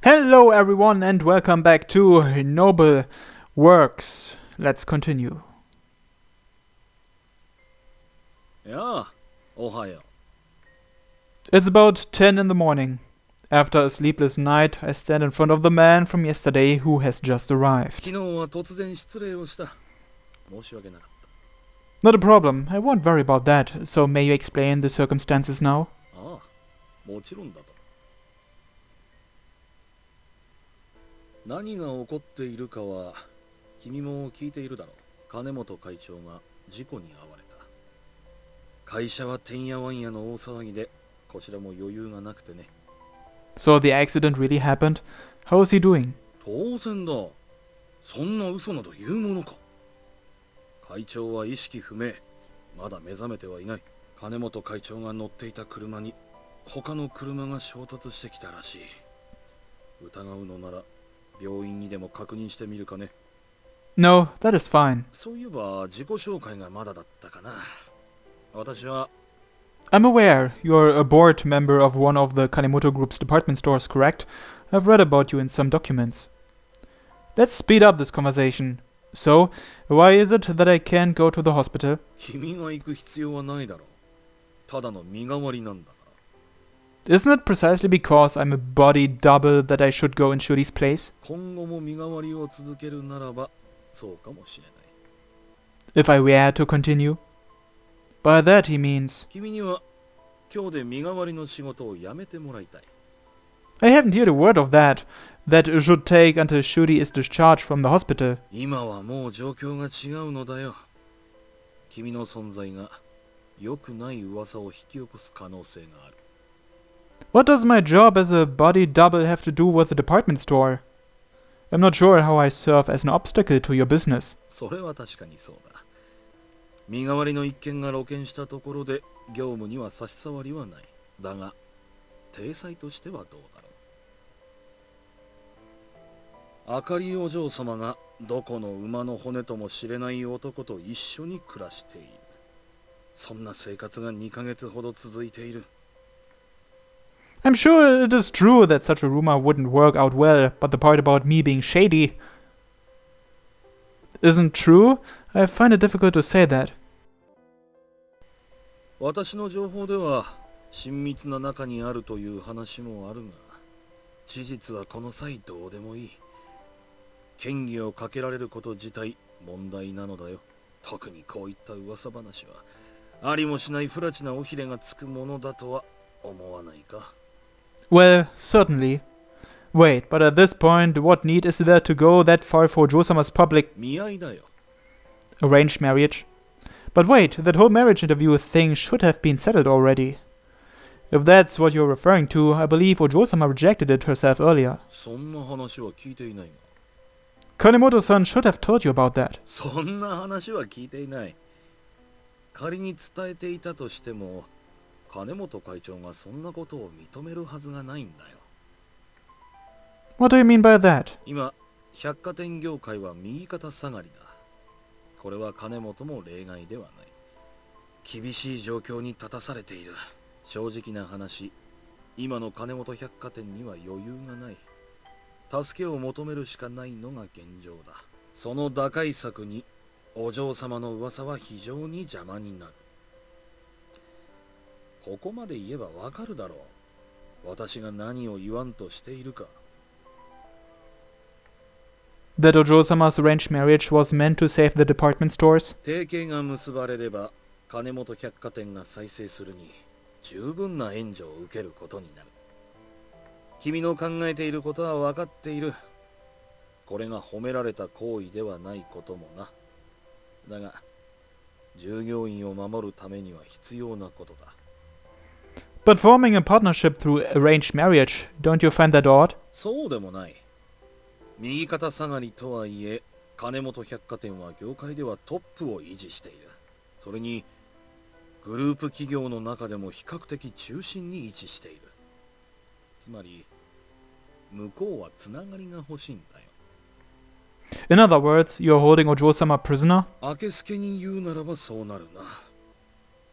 Hello everyone and welcome back to Noble Works. Let's continue. Yeah, Ohio. It's about 10 in the morning. After a sleepless night, I stand in front of the man from yesterday who has just arrived. 昨日は突然失礼をした。申し訳なかっ Not a problem, I won't worry about that, so may you explain the circumstances now? た。ああ、もちろんだと。何が起こっているかは君も聞いているだろう。金本会長が事故に遭われた。会社はてんやわんやの大騒ぎで、こちらも余裕がなくてね。So the accident really happened? How is he doing? 当然だ。そんな嘘など言うものか。会長は意識不明。まだ目覚めてはいない。金本会長が乗っていた車に他の車が衝突してきたらしい。疑うのなら病院にでも確認してみるかね。No, that is fine. そういえば自己紹介がまだだったかな。私は I'm aware you're a board member of one of the Kanemoto Group's department stores, correct? I've read about you in some documents. Let's speed up this conversation. So, why is it that I can't go to the hospital? 君が行く必要はないだろう。ただの身代わりなんだから。 Isn't it precisely because I'm a body double that I should go in Shuri's place? 今後も身代わりを続けるならばそうかもしれない。 If I were to continue? By that he means... 君には今日で身代わりの仕事を辞めてもらいたい。 I haven't heard a word of that. That should take until Shuri is discharged from the hospital. 今はもう状況が違うのだよ。君の存在が良くない噂を引き起こす可能性がある。 What does my job as a body double have to do with the department store? I'm not sure how I serve as an obstacle to your business. それは確かにそうだ。身代わりの一件が露見したところで業務には差し障りはない。だが体裁としてはどうだろう。あかりお嬢様がどこの馬の骨とも知れない男と一緒に暮らしている。そんな生活が2ヶ月ほど続いている。 I'm sure it is true that such a rumor wouldn't work out well, but the part about me being shady isn't true. I find it difficult to say that. 私の情報では親密な中にあるという話もあるが、事実はこの際どうでもいい。嫌疑をかけられること自体問題なのだよ。特にこういった噂話はありもしない不埒な尾ひれがつくものだとは思わないか。 Well, certainly. Wait, but at this point, what need is there to go that far for Josama's public 見合いだよ。 arranged marriage? But wait, that whole marriage interview thing should have been settled already. If that's what you're referring to, I believe Ojo-sama rejected it herself earlier. そんな話は聞いていないが。 Kanemoto-san should have told you about that. そんな話は聞いていない。仮に伝えていたとしても、金本会長がそんなことを認めるはずがないんだよ。 What do you mean by that? 今、百貨店業界は右肩下がりだ。これは金本も例外ではない。厳しい状況に立たされている。正直な話、今の金本百貨店には余裕がない。助けを求めるしかないのが現状だ。その打開策にお嬢様の噂は非常に邪魔になる。ここまで言えばわかるだろう。私が何を言わんとしているか。 That Ojo-sama's arranged marriage was meant to save the department stores? 提携が結ばれれば金本百貨店が再生するに十分な援助を受けることになる。君の考えていることは分かっている。これが褒められた行為ではないこともな。だが従業員を守るためには必要なことだ。 But forming a partnership through arranged marriage, don't you find that odd? そうでもない。右肩下がりとはいえ、金本百貨店は業界ではトップを維持している。それにグループ企業の中でも比較的中心に位置している。つまり向こうはつながりが欲しいんだよ。 In other words, you're holding Ojo-sama prisoner? 明けすけに言うならばそうなるな。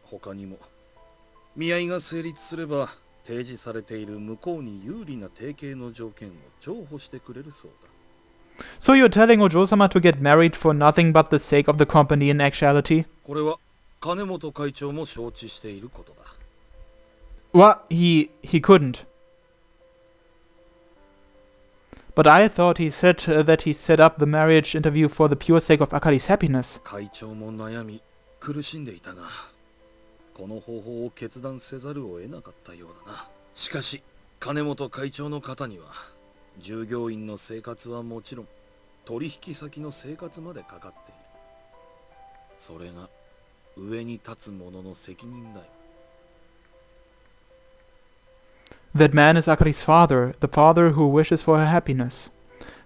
他にも見合いが成立すれば提示されている向こうに有利な提携の条件を譲歩してくれるそうだ。 So you're telling Ojo-sama to get married for nothing but the sake of the company in actuality? これは金本会長も承知していることだ。 What? He couldn't. But I thought he said that he set up the marriage interview for the pure sake of Akari's happiness. 会長も悩み苦しんでいたが、この方法を決断せざるを得なかったようだな。しかし金本会長の方には従業員の生活はもちろん取引先の生活までかかっている。それが上に立つ者の責任だよ。 That man is Akari's father, the father who wishes for her happiness.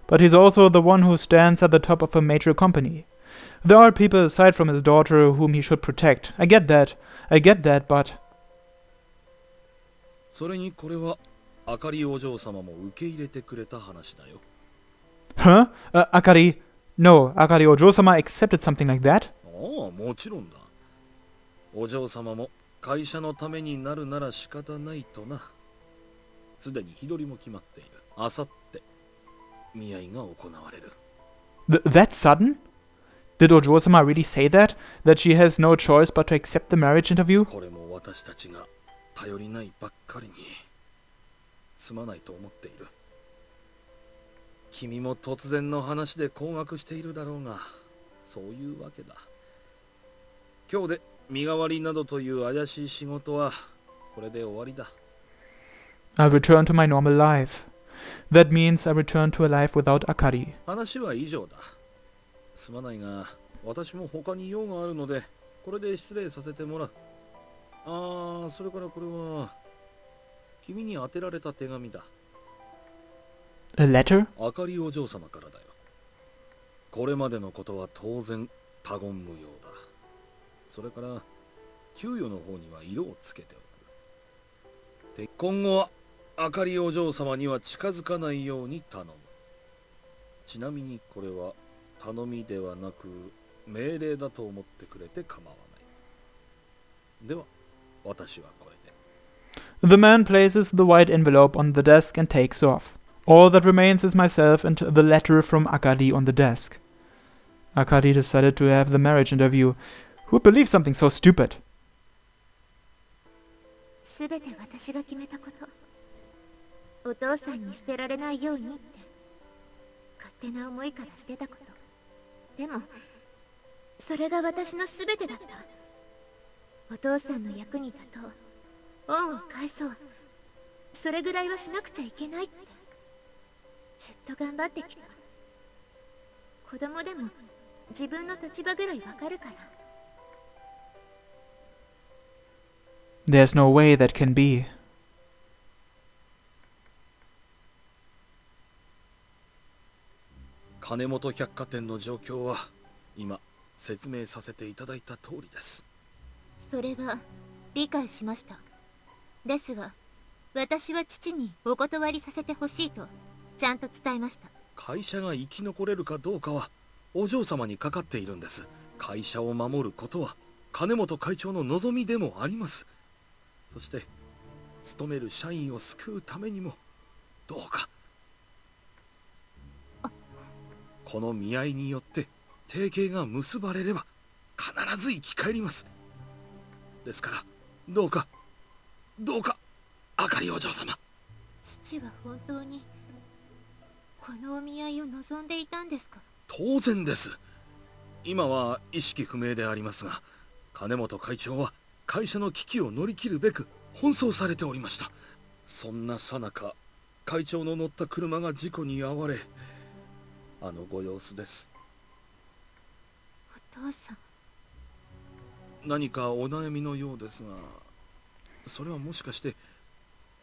But he's also the one who stands at the top of a major company. There are people aside from his daughter whom he should protect. I get that, but... それにこれはあかりお嬢様も受け入れてくれた話だよ。 Huh? Akari... No, Akari Ojo-sama accepted something like that? ああ、もちろんだ。お嬢様も会社のためになるなら仕方ないとな。すでに日取りも決まっている。あさって見合いが行われる。 That's sudden? Did Ojo-sama really say that? That she has no choice but to accept the marriage interview? これも私たちが頼りないばっかりにすまないと思っている。君も突然の話で困惑しているだろうが、そういうわけだ。今日で身代わりなどという怪しい仕事はこれで終わりだ。 I'll return to my normal life. That means I return to a life without Akari. 話は以上だ。すまないが、私も他に用があるので、これで失礼させてもらう。ああ、それからこれは君に宛てられた手紙だ。 A letter? あかりお嬢様からだよ。これまでのことは当然他言無用だ。それから給与の方には色をつけておく。で、今後はあかりお嬢様には近づかないように頼む。ちなみにこれは頼みではなく命令だと思ってくれて構わない。では私はこれで。 The man places the white envelope on the desk and takes off. All that remains is myself and the letter from Akari on the desk. Akari decided to have the marriage interview. Who would believe something so stupid? すべて私が決めたこと。お父さんに捨てられないようにって勝手な思いからしてたこと。でもそれが私のすべてだった。お父さんの役に立とう、恩を返そう、それぐらいはしなくちゃいけないってずっと頑張ってきた。子供でも自分の立場ぐらいわかるから。 There's no way that can be. 金本百貨店の状況は今説明させていただいた通りです。それは理解しました。ですが私は父にお断りさせてほしいとちゃんと伝えました。会社が生き残れるかどうかはお嬢様にかかっているんです。会社を守ることは金本会長の望みでもあります。そして勤める社員を救うためにもどうかこの見合いによって提携が結ばれれば必ず生き返ります。ですからどうかあかりお嬢様。父は本当にこのお見合いを望んでいたんですか？当然です。今は意識不明でありますが、金本会長は会社の危機を乗り切るべく奔走されておりました。そんなさなか会長の乗った車が事故に遭われ、あのご様子です。お父さん、何かお悩みのようですが、それはもしかして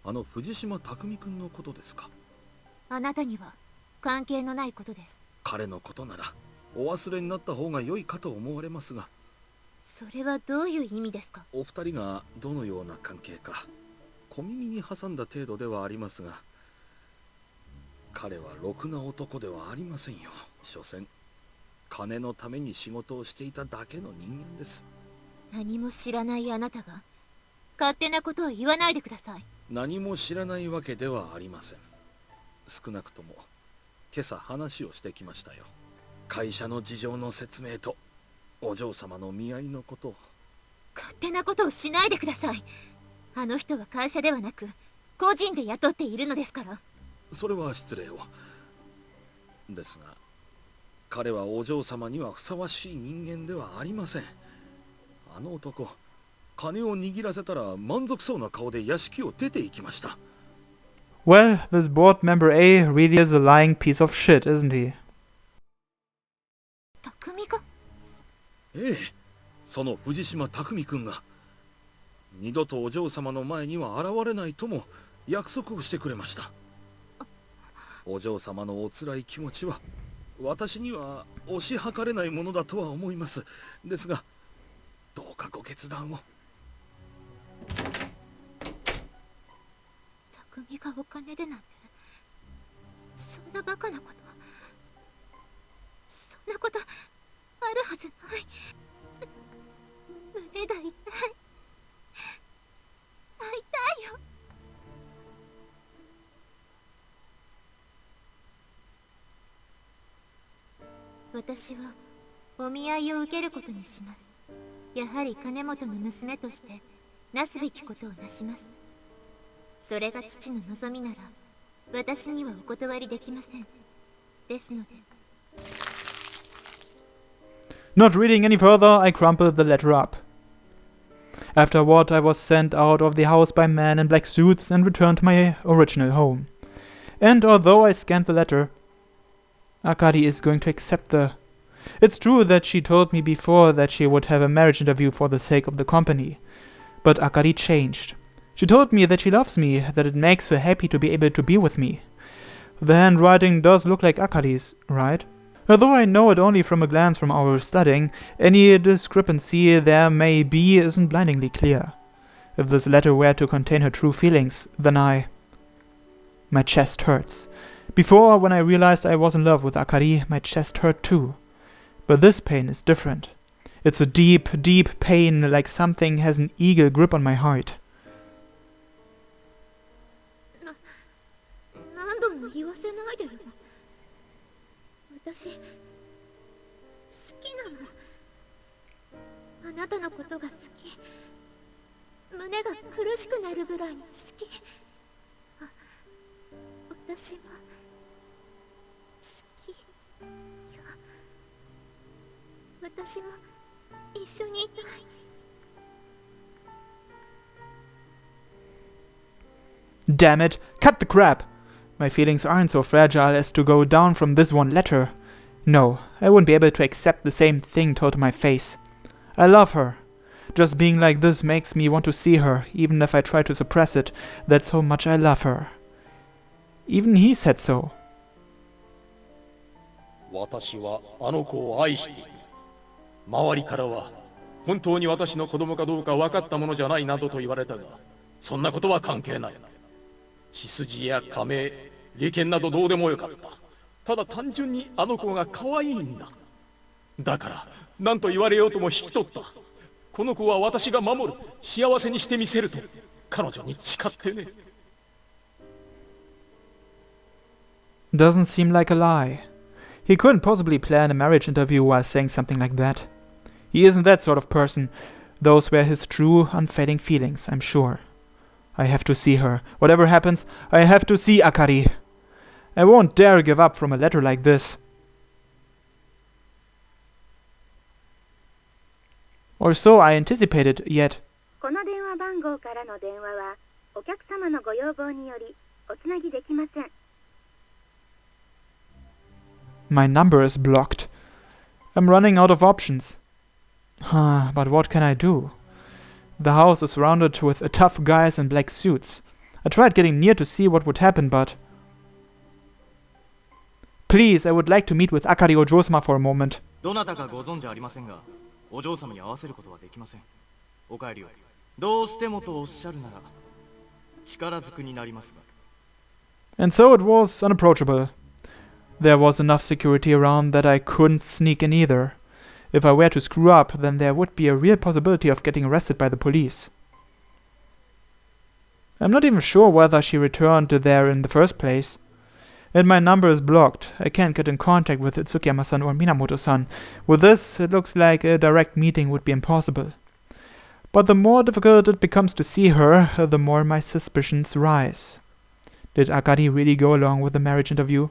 あの藤島匠君のことですか？あなたには関係のないことです。彼のことならお忘れになった方が良いかと思われますが。それはどういう意味ですか？お二人がどのような関係か小耳に挟んだ程度ではありますが、彼はろくな男ではありませんよ。所詮金のために仕事をしていただけの人間です。何も知らないあなたが勝手なことを言わないでください。何も知らないわけではありません。少なくとも今朝話をしてきましたよ。会社の事情の説明とお嬢様の見合いのことを。勝手なことをしないでください。あの人は会社ではなく個人で雇っているのですから。それは失礼を。ですが彼はお嬢様にはふさわしい人間ではありません。あの男、金を握らせたら満足そうな顔で屋敷を出て行きました。Well, this board member A really is a lying piece of shit, isn't he? 匠が？ええ、その藤島匠君が二度とお嬢様の前には現れないとも約束をしてくれました。お嬢様のおつらい気持ちは私には推し量れないものだとは思います。ですがどうかご決断を。匠がお金でなんて、そんなバカなこと、そんなことあるはずない。胸が痛い。会いたいよ。私はお見合いを受けることにします。やはり金本の娘としてなすべきことをなします。それが父の望みなら私にはお断りできません。ですので。 Not reading any further, I crumpled the letter up. Afterward, I was sent out of the house by men in black suits and returned to my original home. And although I scanned the letter, Akari is going to accept the... It's true that she told me before that she would have a marriage interview for the sake of the company. But Akari changed. She told me that she loves me, that it makes her happy to be able to be with me. The handwriting does look like Akari's, right? Although I know it only from a glance from our studying, any discrepancy there may be isn't blindingly clear. If this letter were to contain her true feelings, then my chest hurts. Before, when I realized I was in love with Akari, my chest hurt too. But this pain is different. It's a deep, deep pain, like something has an eagle grip on my heart. 何度も言わせないでよ。私好きなの。あなたのことが好き。胸が苦しくなるぐらいに好き。私は好きよ。私も一緒にいたい。Damn it! Cut the crap! My feelings aren't so fragile as to go down from this one letter. No, I wouldn't be able to accept the same thing told to my face. I love her. Just being like this makes me want to see her, even if I try to suppress it. That's how much I love her. Even he said so. 私はあの子を愛している。周りからは本当に私の子供かどうか分かったものじゃないなどと言われたが、そんなことは関係ない。血筋や家名、利権などどうでもよかった。ただ単純にあの子が可愛いんだ。だから何と言われようとも引き取った。この子は私が守る、幸せにしてみせると彼女に誓ってね。Doesn't seem like a lie. He couldn't possibly plan a marriage interview while saying something like that. He isn't that sort of person. Those were his true, unfading feelings, I'm sure. I have to see her. Whatever happens, I have to see Akari. I won't dare give up from a letter like this. Or so I anticipated, yet. この電話番号からの電話はお客様のご要望によりおつなぎできません。 My number is blocked. I'm running out of options. But what can I do? The house is surrounded with tough guys in black suits. I tried getting near to see what would happen, but... Please, I would like to meet with Akari Ojosama for a moment. どなたかご存知ありませんが、お嬢様に会わせることはできません。お帰りを。どうしてもとおっしゃるなら、力ずくになりますが。 And so it was unapproachable. There was enough security around that I couldn't sneak in either. If I were to screw up, then there would be a real possibility of getting arrested by the police. I'm not even sure whether she returned there in the first place. And my number is blocked. I can't get in contact with Tsukiyama-san or Minamoto-san. With this, it looks like a direct meeting would be impossible. But the more difficult it becomes to see her, the more my suspicions rise. Did Akari really go along with the marriage interview?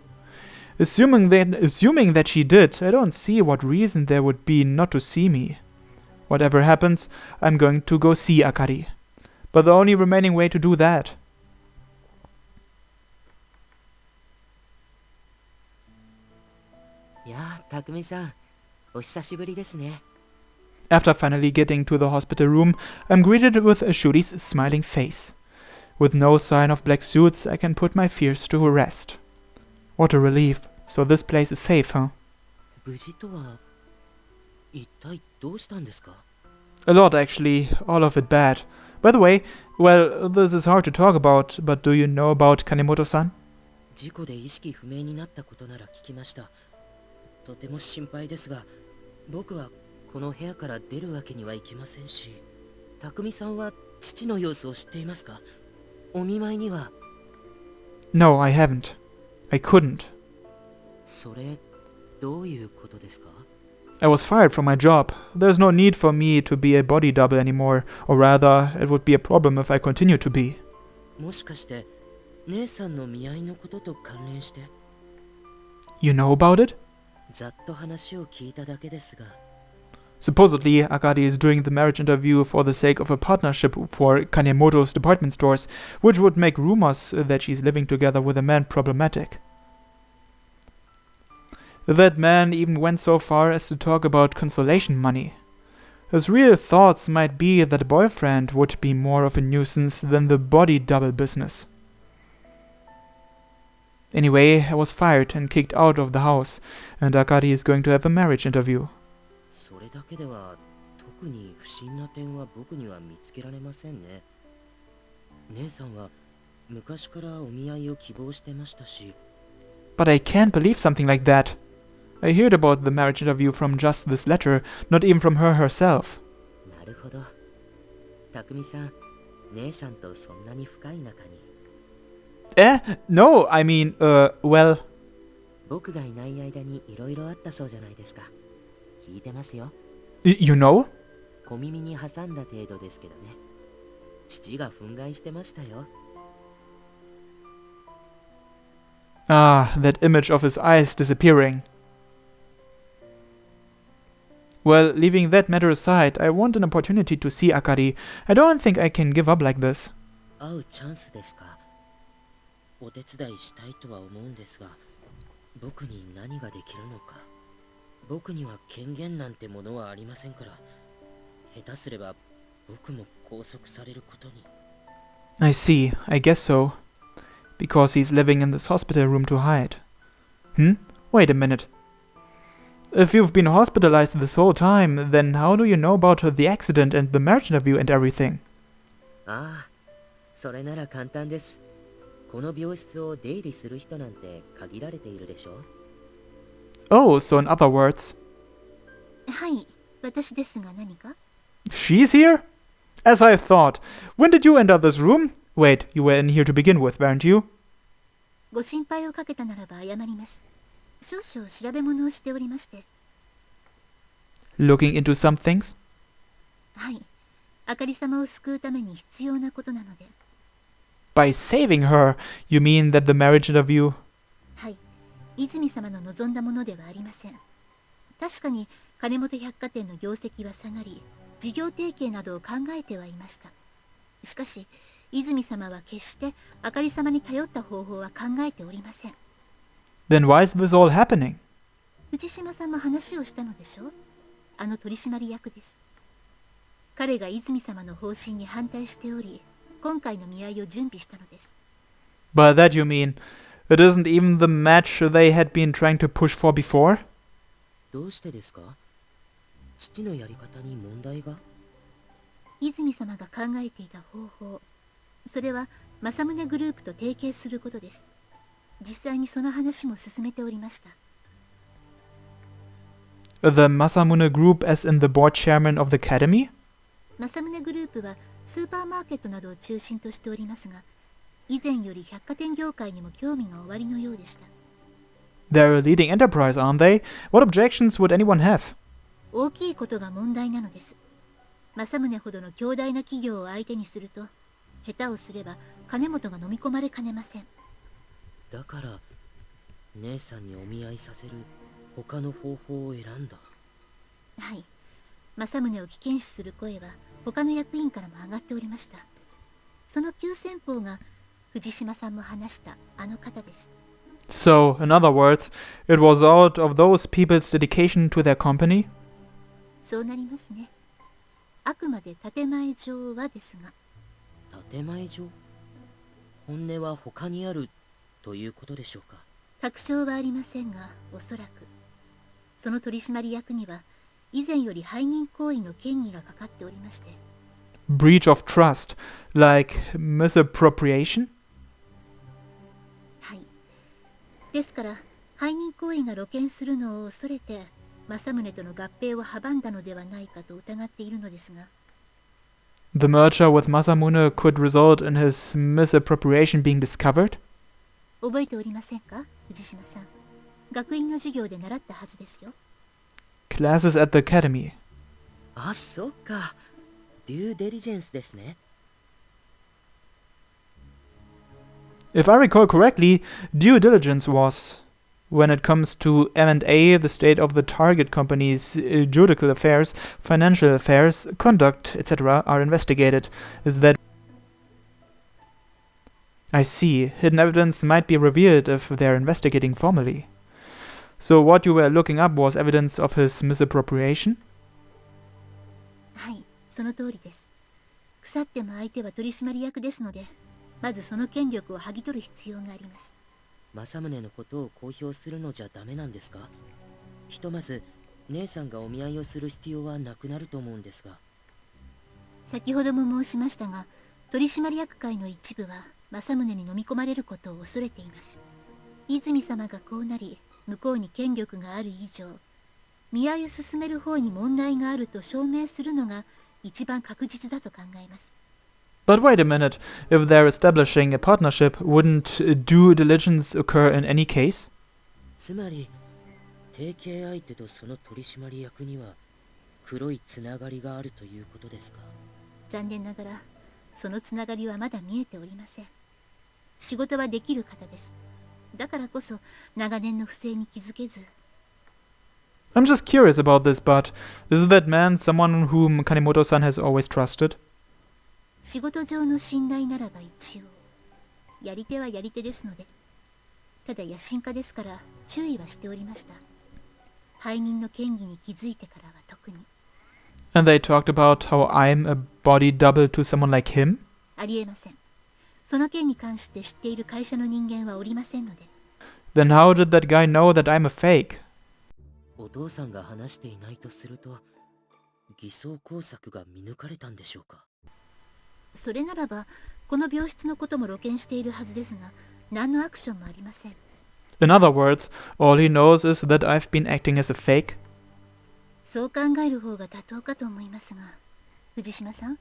Assuming that she did, I don't see what reason there would be not to see me. Whatever happens, I'm going to go see Akari. But the only remaining way to do that. After finally getting to the hospital room, I'm greeted with Shuri's smiling face. With no sign of black suits, I can put my fears to rest. What a relief. So this place is safe, huh? A lot, actually. All of it bad. By the way, well, this is hard to talk about, but do you know about Kanemoto-san? 事故で意識不明になったことなら聞きました。とても心配ですが、僕はこの部屋から出るわけにはいきませんし、匠さんは父の様子を知っていますか？お見舞いには。No, I haven't. I couldn't. それ、どういうことですか？ I was fired from my job. There's no need for me to be a body double anymore, or rather, it would be a problem if I continue to be. もしかして、姉さんの見合いのことと関連して？ You know about it? ざっと話を聞いただけですが。Supposedly, Akari is doing the marriage interview for the sake of a partnership for Kanemoto's department stores, which would make rumors that she's living together with a man problematic. That man even went so far as to talk about consolation money. His real thoughts might be that a boyfriend would be more of a nuisance than the body double business. Anyway, I was fired and kicked out of the house, and Akari is going to have a marriage interview. それだけでは特に不審な点は僕には見つけられませんね。姉さんは昔からお見合いを希望してましたし。But I can't believe something like that. I heard about the marriage interview from just this letter, not even from her herself. なるほど。匠さん、姉さんとそんなに深い仲に。No, I mean, well... 僕がいない間にいろいろあったそうじゃないですか。聞いてますよ。You know? 小耳に挟んだ程度ですけどね。父が憤慨してましたよ。Ah, that image of his eyes disappearing. Well, leaving that matter aside, I want an opportunity to see Akari. I don't think I can give up like this. 会うチャンスですか。お手伝いしたいとは思うんですが、僕に何ができるのか。僕には権限なんてものはありませんから、下手すれば僕も拘束されることに。I see, I guess so. Because he's living in this hospital room to hide. Wait a minute. If you've been hospitalized this whole time, then how do you know about the accident and the marriage interview and everything? ああ、それなら簡単です。この病室を出入りする人なんて限られているでしょ。Oh, so in other words... はい、私ですが何か？ She's here? As I thought. When did you enter this room? Wait, you were in here to begin with, weren't you? ご心配をかけたならば謝ります。少々調べ物をしておりまして。Looking into some things? はい、あかり様を救うために必要なことなので。By saving her, you mean that the marriage interview... はい、泉様の望んだものではありません。確かに金本百貨店の業績は下がり、事業提携などを考えてはいました。しかし、泉様は決してあかり様に頼った方法は考えておりません。Then why is this all happening? 藤島さんも話をしたのでしょう。あの取締役です。彼が泉様の方針に反対しており、今回の見合いを準備したのです。By that you mean, it isn't even the match they had been trying to push for before? どうしてですか？父のやり方に問題が？泉様が考えていた方法、それは正宗グループと提携することです。実際にその話も進めておりました。The Masamune Group as in the board chairman of the academy? 政宗グループはスーパーマーケットなどを中心としておりますが、以前より百貨店業界にも興味がおありのようでした。They're a leading enterprise, aren't they? What objections would anyone have? 大きいことが問題なのです。政宗ほどの強大な企業を相手にすると、下手をすれば金本が飲み込まれかねません。だから姉さんにお見合いさせる他の方法を選んだ。はい、政宗を危険視する声は他の役員からも上がっておりました。その急先鋒が藤島さんも話したあの方です。So, in other words, it was out of those people's dedication to their company? そうなりますね。あくまで建前上はですが。建前上？本音は他にあるということでしょうか。確証はありませんが、おそらくその取締役には以前より背任行為の嫌疑がかかっておりまして。Breach of trust, like misappropriation? はい。ですから背任行為が露見するのを恐れて政宗との合併を阻んだのではないかと疑っているのですが。The merger with Masamune could result in his misappropriation being discovered? 覚えておりませんか、藤島さん。学院の授業で習ったはずですよ。Classes at the academy. あ、そうか。デューデリジェンスですね。If I recall correctly, due diligence was, when it comes to M&A, the state of the target company's judicial affairs, financial affairs, conduct, etc. are investigated. Is that... I see. Hidden evidence might be revealed if they're investigating formally. So what you were looking up was evidence of his misappropriation? はい、その通りです。腐っても相手は取締役ですので、まずその権力を剥ぎ取る必要があります。政宗のことを公表するのじゃダメなんですか？ひとまず姉さんがお見合いをする必要はなくなると思うんですが。先ほども申しましたが、取締役会の一部は政宗に飲み込まれることを恐れています。泉様がこうなり、向こうに権力がある以上、見合いを進める方に問題があると証明するのが一番確実だと考えます。But wait a minute, if they're establishing a partnership, wouldn't due diligence occur in any case? つまり、提携相手とその取締役には黒いつながりがあるということですか？残念ながら、そのつながりはまだ見えておりません。仕事はできる方です。だからこそ、長年の不正に気づけず。I'm just curious about this, but isn't that man someone whom Kanemoto-san has always trusted? 仕事上の信頼ならば一応、やり手はやり手ですので。ただ野心家ですから注意はしておりました。背任の嫌疑に気づいてからは特に。And they talked about how I'm a body double to someone like him? ありえません。その件に関して知っている会社の人間はおりませんので。Then how did that guy know that I'm a fake? お父さんが話していないとすると、偽装工作が見抜かれたんでしょうか？それならば、この病室のことも露見しているはずですが、何のアクションもありません。In other words, all he knows is that I've been acting as a fake? そう考える方が妥当かと思いますが、藤島さん、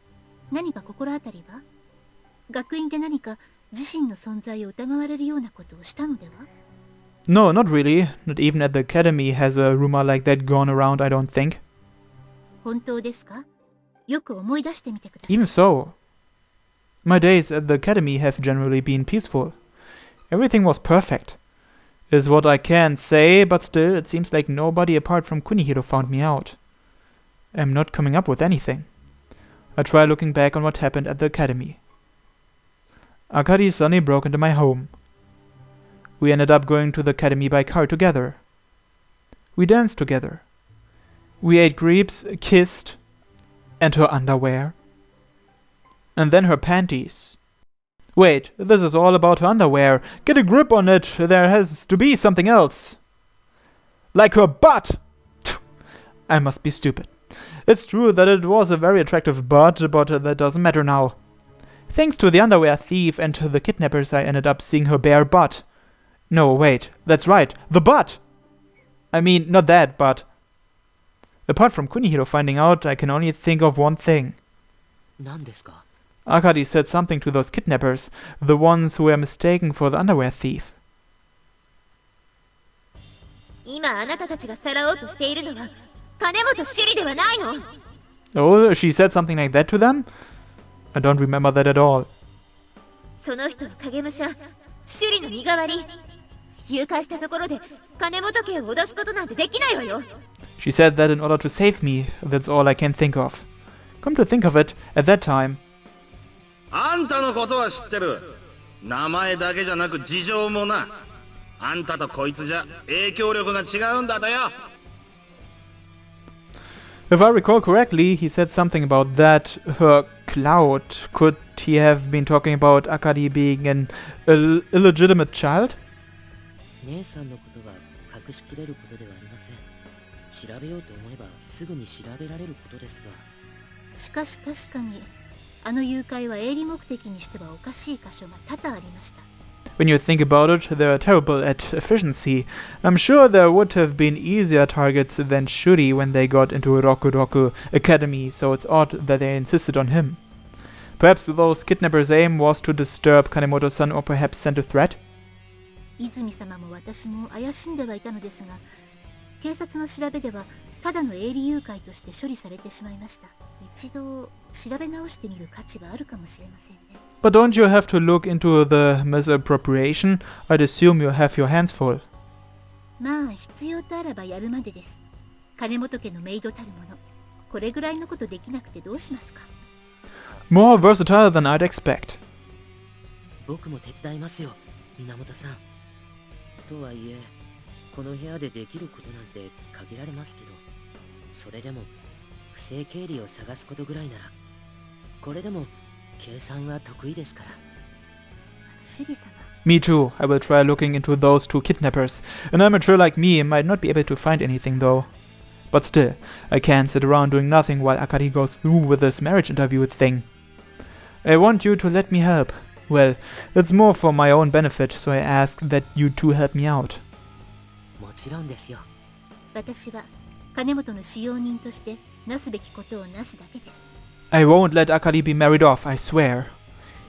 何か心当たりは？学院で何か自身の存在を疑われるようなことをしたのでは？ No, not really. Not even at the academy has a rumor like that gone around, I don't think. 本当ですか？よく思い出してみてください。 Even so, my days at the academy have generally been peaceful. Everything was perfect, is what I can say, but still, it seems like nobody apart from Kunihiro found me out. I'm not coming up with anything. I try looking back on what happened at the academy. Akari suddenly broke into my home. We ended up going to the academy by car together. We danced together. We ate grapes, kissed, and her underwear. And then her panties. Wait, this is all about her underwear. Get a grip on it, there has to be something else. Like her butt! I must be stupid. It's true that it was a very attractive butt, but that doesn't matter now. Thanks to the underwear thief and to the kidnappers, I ended up seeing her bare butt. No, wait, that's right, the butt! I mean, not that, but... Apart from Kunihiro finding out, I can only think of one thing. 何ですか？ Akari said something to those kidnappers, the ones who were mistaken for the underwear thief. 今あなたたちがさらおうとしているのは金本朱里ではないの。 Oh, she said something like that to them? I don't remember that at all. その人の影武者朱里の身代わり。誘拐したところで金本家を脅すことなんてできないわよ。 She said that in order to save me, that's all I can think of. Come to think of it, at that time, あんたのことは知ってる。名前だけじゃなく事情もな。あんたとこいつじゃ影響力が違うんだとよ。 if I recall correctly, he said something about that, her cloud. Could he have been talking about Akari being an illegitimate child? 姉さんのことは隠しきれることではありません。調べようと思えばすぐに調べられることですが。しかし確かにあの誘拐は営利目的にしてはおかしい箇所が多々ありました。 When you think about it, they're terrible at efficiency. I'm sure there would have been easier targets than Shuri when they got into Roku Roku Academy, so it's odd that they insisted on him. Perhaps those kidnappers' aim was to disturb Kanemoto-san or perhaps send a threat? 泉様も私も怪しんではいたのですが、警察の調べではただの営利誘拐として処理されてしまいました。一度調べ直してみる価値があるかもしれませんね。 But don't you have to look into the misappropriation? I'd assume you have your hands full. まあ必要とあらばやるまでです。金本家のメイドたるもの、これぐらいのことできなくてどうしますか？ More versatile than I'd expect. 僕も手伝いますよ、源さん。とはいえ、この部屋でできることなんて限られますけど、それでも不正経理を探すことぐらいなら、これでも計算は得意ですから。朱里様。 Me too. I will try looking into those two kidnappers. An amateur like me might not be able to find anything though. But still, I can't sit around doing nothing while Akari goes through with this marriage interview thing. I want you to let me help. Well, it's more for my own benefit, so I ask that you two help me out. もちろんですよ。私は金本の使用人としてなすべきことをなすだけです。 I won't let Akari be married off, I swear.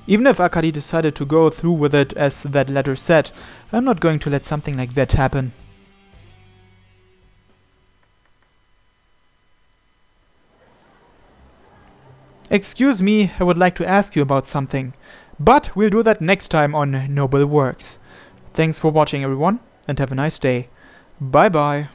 Even if Akari decided to go through with it as that letter said, I'm not going to let something like that happen. Excuse me, I would like to ask you about something. But we'll do that next time on Noble Works. Thanks for watching everyone, and have a nice day. Bye bye.